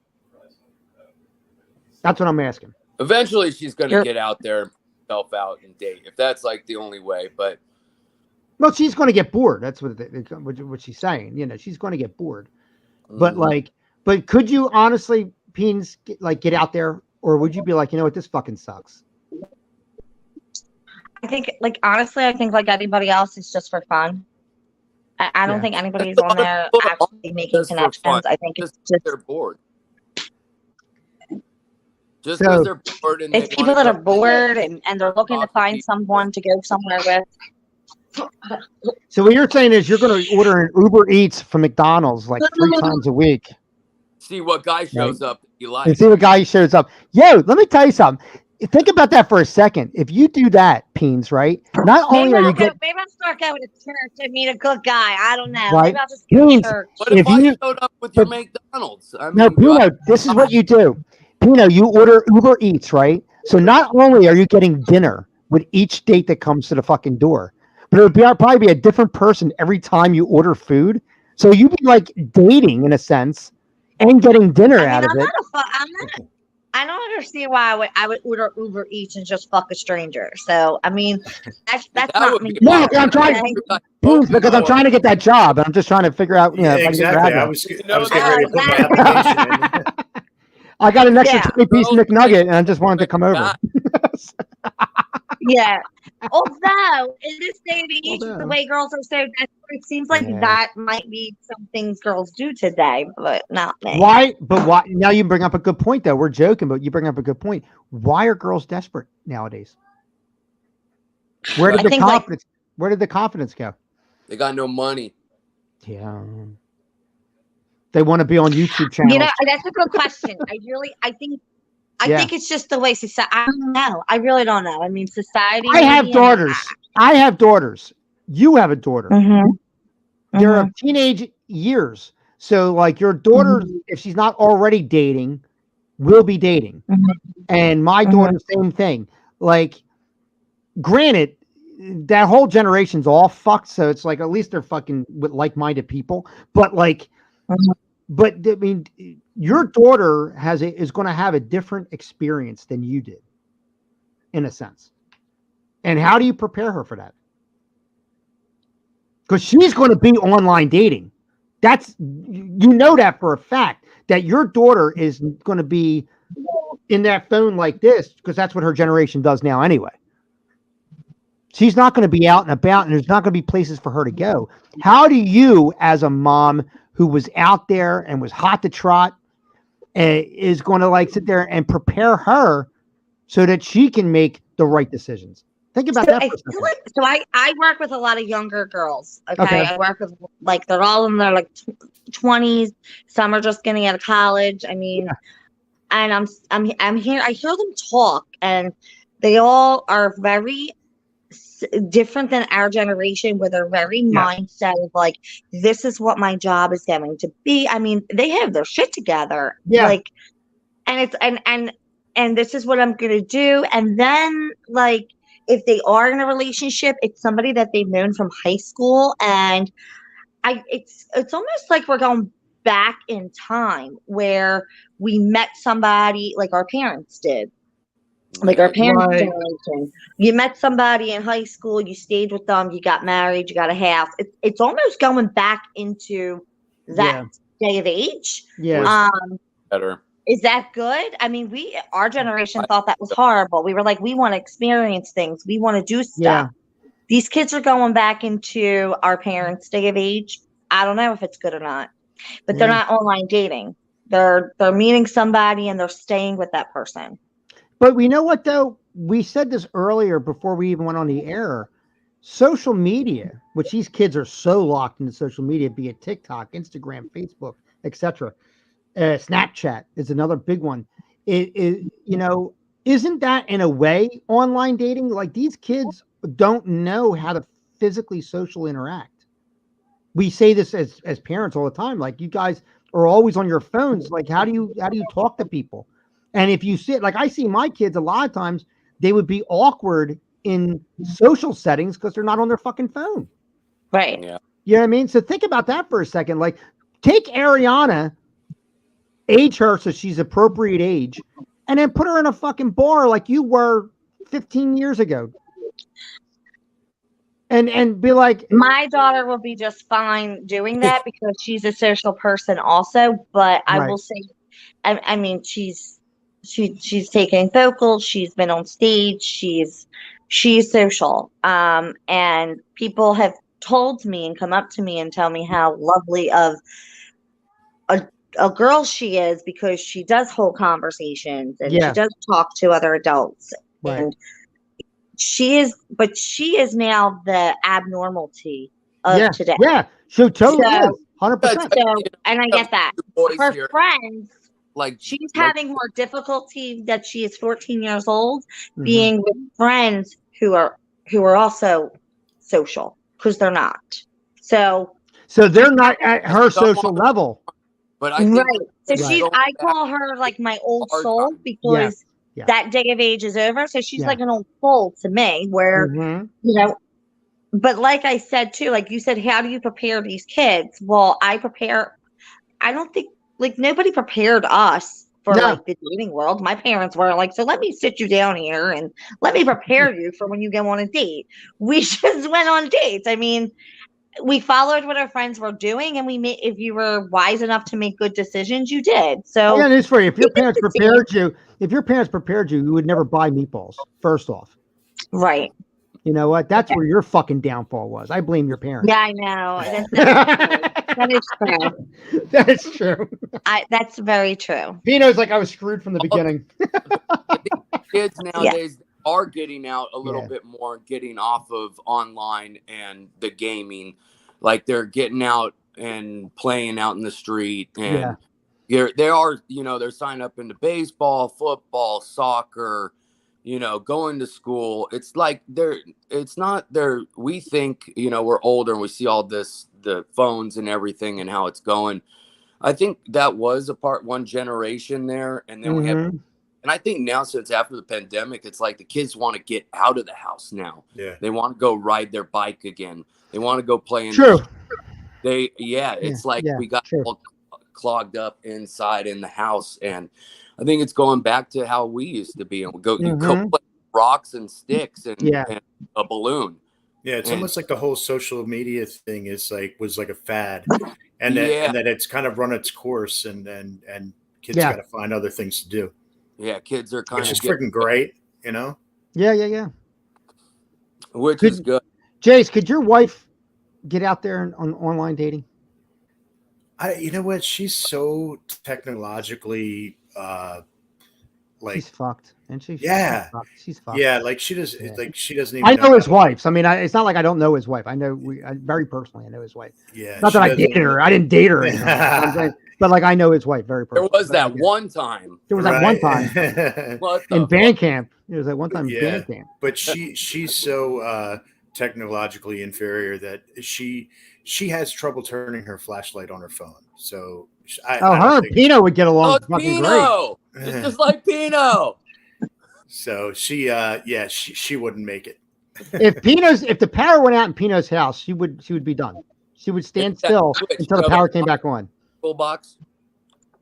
That's what I'm asking. Eventually, she's going to get out there, help out, and date, if that's like the only way. But well, she's going to get bored. That's what she's saying. You know, she's going to get bored. But but could you honestly, Peens, get out there, or would you be like, you know what, this fucking sucks? I think, honestly, I think like anybody else, it's just for fun. I don't think anybody's on there actually making connections. I think it's just they're bored. Just because they're bored. And it's people that are bored and they're looking to find someone to go somewhere with. So what you're saying is you're going to order an Uber Eats from McDonald's like 3 times a week. See what guy shows up that you like. And see what guy shows up. Yo, let me tell you something. Think about that for a second. If you do that, Peens, right? Not only are you maybe I'll start going to church and meet a good guy. I don't know. Right? Maybe I'll just go to church. What if I showed up with your McDonald's? I mean, no, Pino, this is what you do. Pino, you order Uber Eats, right? So not only are you getting dinner with each date that comes to the fucking door. But it would probably be a different person every time you order food. So you'd be like dating in a sense and getting dinner out of it. I don't understand why I would order Uber Eats and just fuck a stranger. So I mean, that's not me. No, I'm trying because I'm trying to get that job, and I'm just trying to figure out. Yeah, exactly. I was getting ready to put my application in. I got an extra 20-piece McNugget, and I just wanted to come over. Yeah. Although in this day and age, the way girls are so desperate, it seems like that might be some things girls do today, but not me. Why? But why? Now you bring up a good point, though. We're joking, but you bring up a good point. Why are girls desperate nowadays? Where did the confidence? Where did the confidence go? They got no money. Yeah. They want to be on YouTube channels. You know, that's a good question. I think it's just the way society. I don't know. I really don't know. I mean, society. I have daughters. You have a daughter. They're of teenage years. So, like, your daughter, if she's not already dating, will be dating. And my daughter, same thing. Like, granted, that whole generation's all fucked. So it's like, at least they're fucking with like-minded people. But, like, but I mean, your daughter is going to have a different experience than you did, in a sense. And how do you prepare her for that? Because she's going to be online dating. That's, you know, that for a fact, that your daughter is going to be in that phone like this, because that's what her generation does now anyway. She's not going to be out and about, and there's not going to be places for her to go. How do you, as a mom who was out there and was hot to trot, is going to like sit there and prepare her so that she can make the right decisions? Think about that. I work with a lot of younger girls. Okay. I work with, like, they're all in their like 20s. Some are just getting out of college. I mean, and I'm here. I hear them talk, and they all are very different than our generation, where they're very mindset of like, this is what my job is going to be. I mean, they have their shit together. Like, and it's and this is what I'm gonna do. And then, like, if they are in a relationship, it's somebody that they've known from high school, and it's almost like we're going back in time where we met somebody like our parents did. Like our parents' generation. You met somebody in high school, you stayed with them, you got married, you got a house. It's almost going back into that day of age. Better. Is that good? I mean, our generation thought that was horrible. We were like, we want to experience things. We want to do stuff. These kids are going back into our parents' day of age. I don't know if it's good or not, but they're not online dating. They're meeting somebody and they're staying with that person. But we know what, though? We said this earlier before we even went on the air. Social media, which these kids are so locked into social media, be it TikTok, Instagram, Facebook, etc. Snapchat is another big one. You know, isn't that in a way online dating? Like, these kids don't know how to physically social interact. We say this as parents all the time. Like, you guys are always on your phones. Like, how do you talk to people? And if you sit, like, I see my kids a lot of times, they would be awkward in social settings because they're not on their fucking phone. Right. Yeah. You know what I mean? So think about that for a second. Like, take Ariana, age her so she's appropriate age, and then put her in a fucking bar like you were 15 years ago. And be like, my daughter will be just fine doing that because she's a social person also. But I will say, I mean, she's taken vocals, she's been on stage, she's social. And people have told me and come up to me and tell me how lovely of a girl she is, because she does hold conversations and she does talk to other adults. And she is now the abnormality of today. Yeah, she totally is. 100%. So, and I get that. Her friends, like, she's having more difficulty that she is 14 years old being with friends who are also social, because they're not. So they're not at her social level. But I think So I call her like my old soul, because that day of age is over. So she's like an old soul to me where, but like I said, too, like you said, how do you prepare these kids? Well, I don't think like nobody prepared us for like the dating world. My parents were like, so let me sit you down here and let me prepare you for when you go on a date. We just went on dates. I mean, we followed what our friends were doing, and we made, if you were wise enough to make good decisions, you did. So yeah, news for you. If your parents prepared you, you would never buy meatballs, first off. Right. You know what? That's where your fucking downfall was. I blame your parents. Yeah, I know. That is true. That is true. That's very true. Pino's like, I was screwed from the beginning. Kids nowadays are getting out a little bit more, getting off of online and the gaming. Like they're getting out and playing out in the street, and they are, they're signing up into baseball, football, soccer, going to school. It's like we think, we're older and we see all this, the phones and everything and how it's going. I think that was one generation there. And then we have, and I think now, since after the pandemic, it's like the kids want to get out of the house now. Yeah. They want to go ride their bike again. They want to go play in it's like we got all clogged up inside in the house. And I think it's going back to how we used to be. And you go play rocks and sticks and a balloon. Yeah, it's almost like the whole social media thing was like a fad, and that it's kind of run its course, and kids got to find other things to do. Yeah, kids are kind of just freaking great, Yeah. Which is good. Jace, could your wife get out there on online dating? You know what? She's so technologically she's fucked, and she's fucked. Yeah, like she doesn't even. I know his wife. I mean, it's not like I don't know his wife. I know very personally. I know his wife. Yeah, not that I dated her. I didn't date her, but like I know his wife very personally. There was that one time. There was that one time in band camp. There was that one time in band camp. But she's so technologically inferior that she has trouble turning her flashlight on her phone. So her and Pino would get along fucking Pino. Great. It's just like Pino. So she wouldn't make it. If the power went out in Pino's house, she would be done. She would stand still until the power came back on. Full box.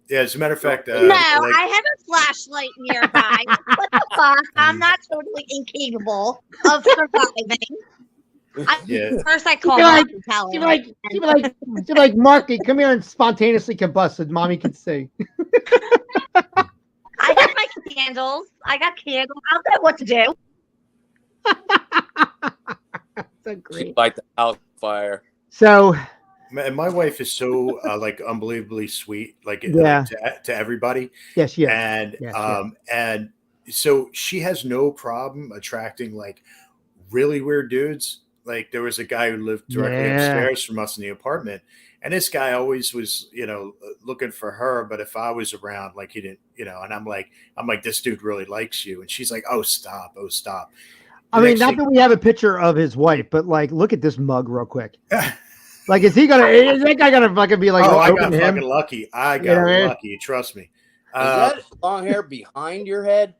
Yeah, as a matter of fact, I have a flashlight nearby. What the fuck? I'm not totally incapable of surviving. First, I call Mark and tell her. She'd be like, Marky, come here and spontaneously combust so mommy can see. I got my candles. I'll know what to do. So great. She light the house fire. So, and my wife is so unbelievably sweet, to everybody. Yes, she is. And and so she has no problem attracting like really weird dudes. Like there was a guy who lived directly upstairs from us in the apartment, and this guy always was, looking for her. But if I was around, like he didn't, and I'm like, this dude really likes you, and she's like, oh stop. I mean, not that we have a picture of his wife, but like, look at this mug real quick. Like, is that guy gonna fucking be like, I got fucking lucky. I got lucky. Trust me. Is that long hair behind your head?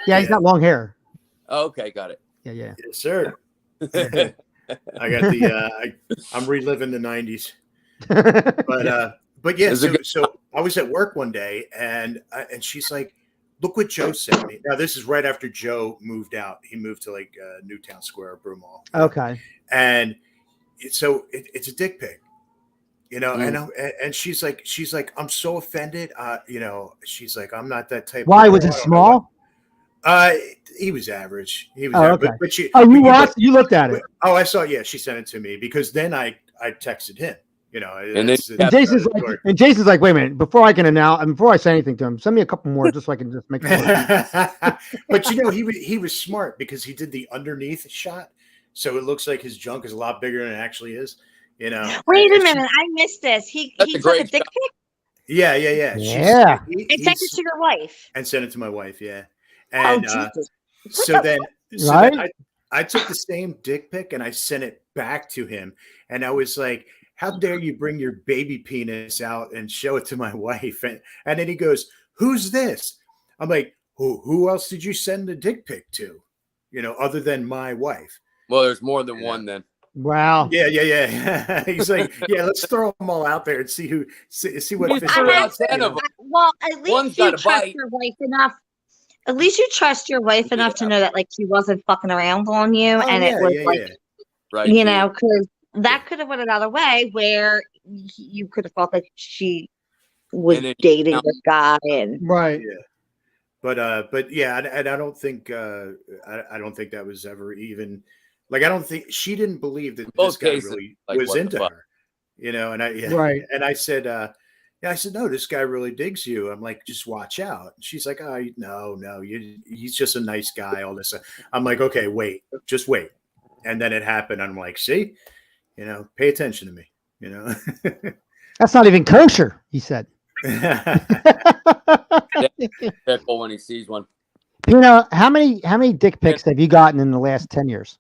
Yeah, he's got long hair. Okay, got it. Yeah. Yes, sir. I got I'm reliving the 90s. But yeah, so I was at work one day and she's like, look what Joe sent me. Now this is right after Joe moved out. He moved to like Newtown Square, Broomall. Okay. And so it's a dick pic, and she's like, I'm so offended. She's like, I'm not that type. Why was it small? He was average. He was average. Okay. But you looked at it. Oh, I saw. Yeah, she sent it to me because then I texted him. And Jason's like, wait a minute, before I say anything to him, send me a couple more just so I can just make it. But he was smart because he did the underneath shot, so it looks like his junk is a lot bigger than it actually is. Wait a minute, I missed this. He took a dick pic. Yeah. He sent it to your wife. And sent it to my wife. Yeah. And Jesus. I took the same dick pic and I sent it back to him, and I was like, how dare you bring your baby penis out and show it to my wife? And then he goes, who's this? I'm like, who else did you send a dick pic to? Other than my wife. Well, there's more than one then. Wow. Yeah. He's like, yeah, let's throw them all out there and see what fits. Well, at least you trust your wife enough. At least you trust your wife enough to know that like she wasn't fucking around on you, and it was right, because that could have went another way where you could have thought that she was dating this guy, and right. Yeah. But yeah, and I don't think I don't think that was ever even like, I don't think she didn't believe that this guy really was into her, and I said, I said, no, this guy really digs you. I'm like, just watch out. And she's like, oh, no, he's just a nice guy, all this. I'm like, okay, just wait. And then it happened. I'm like, see, pay attention to me, That's not even kosher, he said. Pickle when he sees one. How many dick pics have you gotten in the last 10 years?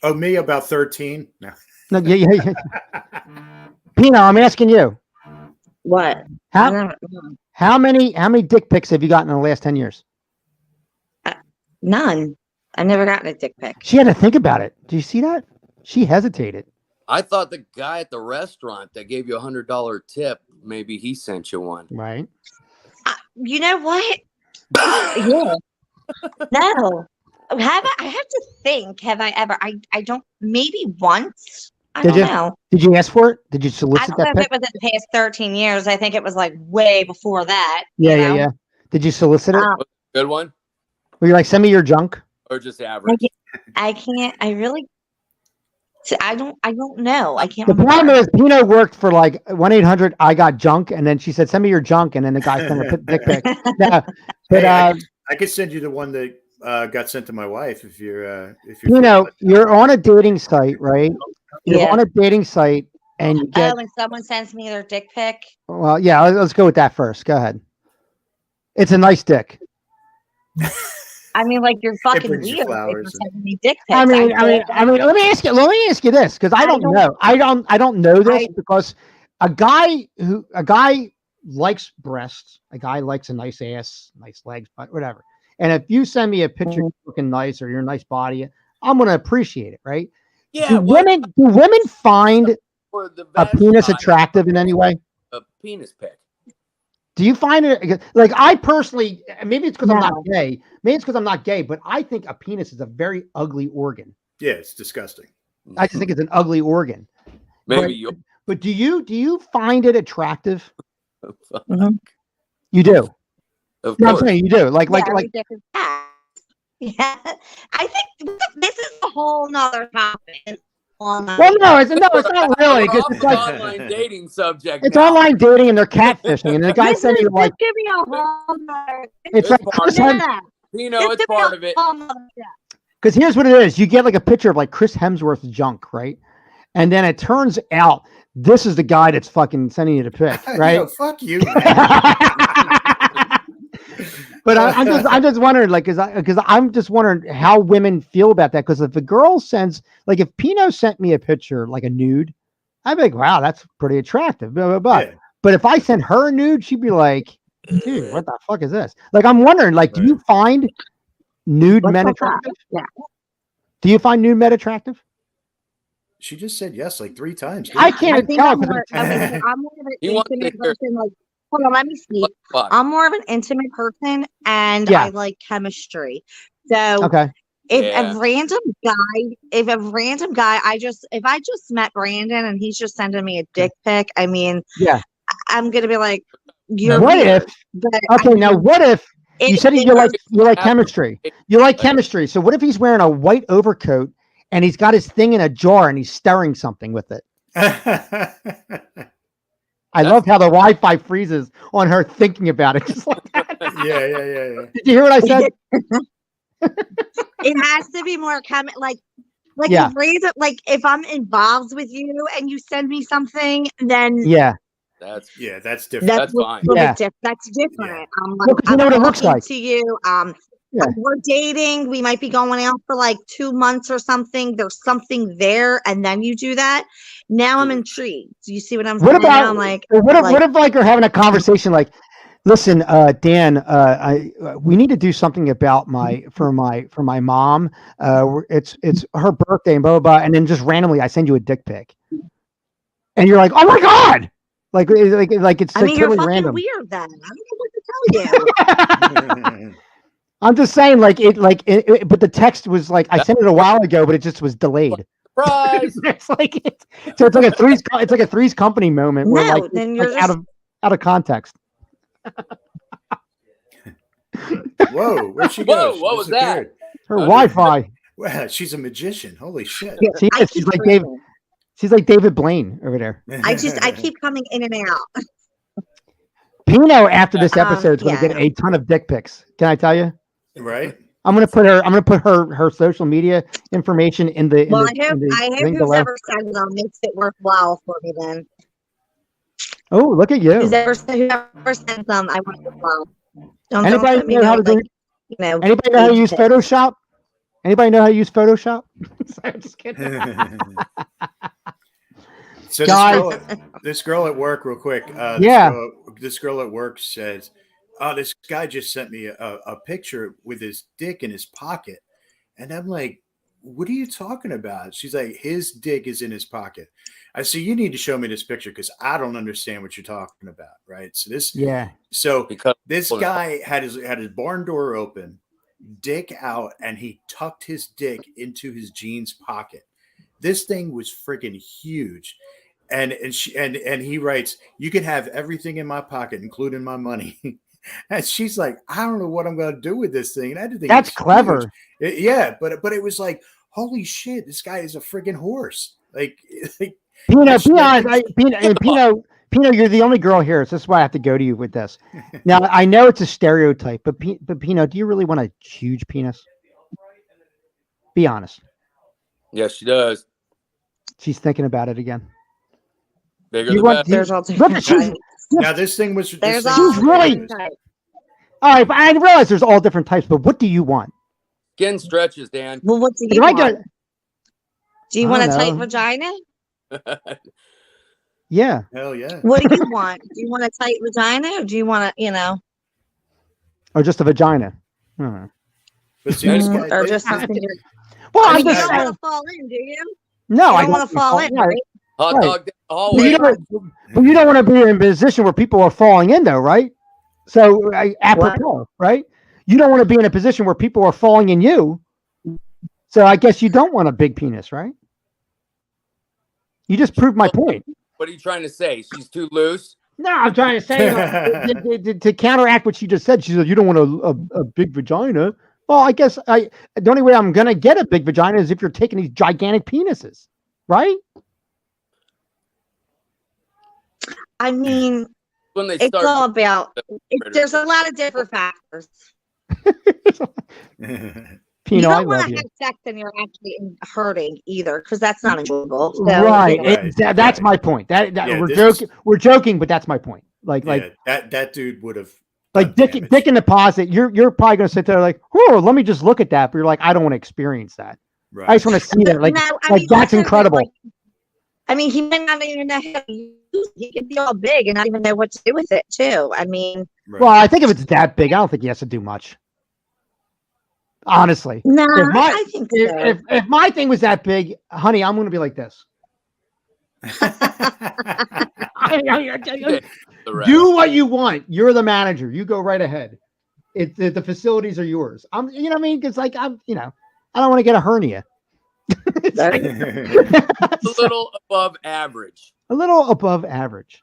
Oh, me about 13. No, yeah. Pino, I'm asking you. What? How many dick pics have you gotten in the last 10 years? None. I've never gotten a dick pic. She had to think about it. Do you see that? She hesitated. I thought the guy at the restaurant that gave you $100 tip, maybe he sent you one. Right. You know what? Yeah. No. I have to think. Have I ever? I don't. Maybe once. I don't know. Did you ask for it? Did you solicit that? I don't know if it was in the past 13 years. I think it was like way before that. Yeah. Did you solicit it? Good one. Were you like, send me your junk? Or just average? I can't. I really. I don't know. I can't. The problem is, Pino worked for like 1-800 I got junk, and then she said, "Send me your junk," and then the guy sent a dick pic. No, but I could send you the one that got sent to my wife if you're. You're on a dating site, right? You're on a dating site, and you get. When someone sends me their dick pic. Well, yeah. Let's go with that first. Go ahead. It's a nice dick. I mean, like, you're fucking weird. You're sending me dick pics. I mean, let me ask you this, because I don't know. I don't know this because a guy likes breasts, a guy likes a nice ass, nice legs, but whatever. And if you send me a picture looking nice or your nice body, I'm gonna appreciate it, right? Yeah. Do women find a penis attractive in any way? A penis pic. Do you find it like, I personally, maybe it's because I'm not gay. Maybe it's because I'm not gay, but I think a penis is a very ugly organ. Yeah, it's disgusting. I just think it's an ugly organ. Maybe but do you find it attractive? Mm-hmm. You do. Of no, course. I'm saying you do. Like yeah. I think this is a whole nother topic. Well, no, it's not really. It's like online dating subject. It's online dating, and they're catfishing, and the guy said he like. Give me a whole nother. It's like it's part of it. Because here's what it is: you get like a picture of like Chris Hemsworth's junk, right? And then it turns out this is the guy that's fucking sending you the pic, right? Fuck you. But I'm just wondering, like, because I'm just wondering how women feel about that. Because if a girl sends, like, if Pino sent me a picture, like a nude, I'd be like, wow, that's pretty attractive. Blah, blah, blah. Yeah. But if I sent her a nude, she'd be like, dude, what the fuck is this? Like, I'm wondering, like, do you find nude men attractive? Yeah. Do you find nude men attractive? She just said yes like 3 times. I can't tell. I'm more of an intimate person. Like, hold on, let me speak. I'm more of an intimate person, and I like chemistry. So if a random guy, if I just met Brandon and he's just sending me a dick pic, I mean, I'm gonna be like, you're what weird. What if you said you like chemistry? You like chemistry. So what if he's wearing a white overcoat and he's got his thing in a jar and he's stirring something with it? I love how the Wi-Fi freezes on her thinking about it. Just like that. Yeah. Did you hear what I said? It has to be more if I'm involved with you and you send me something, then that's different. That's fine. That's different. Yeah. You know what it looks like to you. We're dating. We might be going out for like 2 months or something. There's something there, and then you do that. Now I'm intrigued. Do you see what I'm saying? What I'm like, what if like you're having a conversation like, Listen, Dan, we need to do something about for my mom. It's her birthday and blah, blah, blah, and then just randomly I send you a dick pic, and you're like, oh my god, like it's I mean, you're totally fucking random. weird. Then I don't know what to tell you. I'm just saying, but the text was like I sent it a while ago, but it just was delayed. Surprise! It's like a Three's Company moment where No, then you're just out of context. Whoa, where'd she go? Whoa, She what was that? disappeared. Her Wi-Fi. Wow, she's a magician. Holy shit. She I is. keep She's like David Blaine over there. I keep coming in and out. Pino after this episode is going to yeah. get a ton of dick pics. Can I tell you? Right. I'm going to put her social media information in the. Well, I hope who's below. ever sent them makes it worthwhile for me. Then Oh, look at you! whoever sent them, I want it well. Anybody don't know how to do? Anybody know how to use Photoshop? Anybody know how to use Photoshop? Sorry, just kidding. So Guys, this girl at work, real quick. This girl at work says, "Oh, this guy just sent me a picture with his dick in his pocket," and I'm like, "What are you talking about?" She's like, "His dick is in his pocket." I said, "You need to show me this picture because I don't understand what you're talking about." Right? So this guy had his barn door open, dick out, and he tucked his dick into his jeans pocket. This thing was freaking huge. And he writes, "You can have everything in my pocket, including my money." And she's like, "I don't know what I'm going to do with this thing." And that's clever. Yeah, but it was like, holy shit, this guy is a friggin' horse. Like Pino, Pino, you're the only girl here, so this is why I have to go to you with this. Now I know it's a stereotype, but Pino, do you really want a huge penis? Be honest. Yes, she does. She's thinking about it again. Bigger the better. There's all different types. Now this thing was. She's really. All right, but I realize there's all different types, but what do you want? Skin stretches, Dan. Well, what do you want? Do you want a tight vagina? Yeah. Hell yeah. What do you want? Do you want a tight vagina, or do you want to, or just a vagina? But see, or just something? Well, you don't want to fall in, do you? No, I don't want to fall in, right? Hot dog hallway. But you don't want to be in a position where people are falling in, though, right? So, apropos, right? You don't want to be in a position where people are falling in you. So, I guess you don't want a big penis, right? You just proved my point. What are you trying to say? She's too loose? No, I'm trying to say to counteract what she just said. She said, "You don't want a big vagina." Well, I guess the only way I'm gonna get a big vagina is if you're taking these gigantic penises, right? I mean, it's all about. There's a lot of different factors. You don't want to have sex and you're actually hurting either, because that's not enjoyable. So, right. That's my point. We're joking, but that's my point. That dude would have. Like dick in the posit, you're probably gonna sit there like, oh, let me just look at that. But you're like, I don't want to experience that. Right. I just want to see that. Like, that's incredible. I mean, he might not even know how to use it. He could be all big and not even know what to do with it too. I mean, well, I think if it's that big, I don't think he has to do much. Honestly, no, I think so. If my thing was that big, honey, I'm gonna be like this. Do what you want. You're the manager. You go right ahead. The facilities are yours. You know what I mean? Because I don't want to get a hernia. A little above average. A little above average.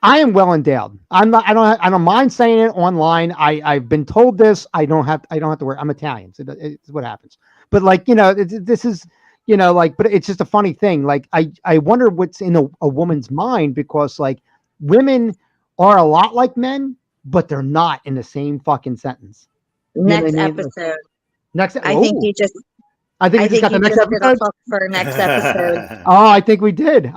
I am well endowed. I don't mind saying it online. I've been told this. I don't have to wear. I'm Italian. So it's what happens. But this is. But it's just a funny thing. Like, I wonder what's in a woman's mind, because women are a lot like men, but they're not in the same fucking sentence. Next episode. I think we just got the next episode for next episode. Oh, I think we did.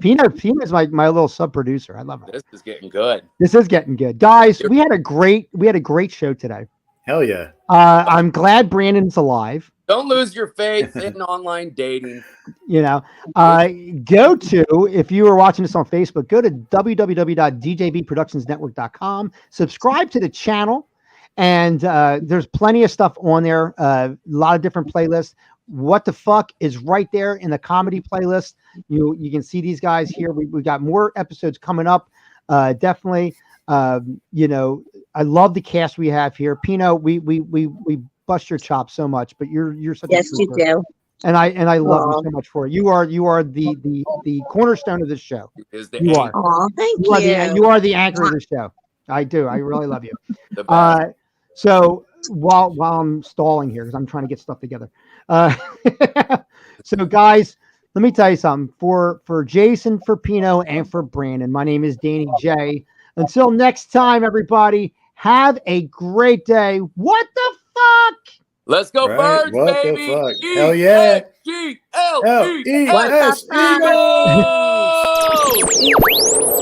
Pina's my little sub producer. I love it. This is getting good. This is getting good, guys. We had a great show today. Hell yeah. I'm glad Brandon's alive. Don't lose your faith in online dating. You know, go to, if you are watching this on Facebook, go to www.djbproductionsnetwork.com, subscribe to the channel, and there's plenty of stuff on there, a lot of different playlists. What the fuck is right there in the comedy playlist. You can see these guys here. We got more episodes coming up. Definitely. You know, I love the cast we have here. Pino, we bust your chops so much, but you're such Yes, a you trooper. do. And I love you so much for it. You are the cornerstone of this show. You are. Oh, thank you. You are the anchor of the show. I do. I really love you. The best. So while I'm stalling here, because I'm trying to get stuff together. So guys, let me tell you something. For Jason, for Pino, and for Brandon, my name is Danny J. Until next time, everybody, have a great day. What the fuck? Let's go birds, What baby. the fuck? Hell yeah. E-S-G-L-E-S. Eagles. Eagles.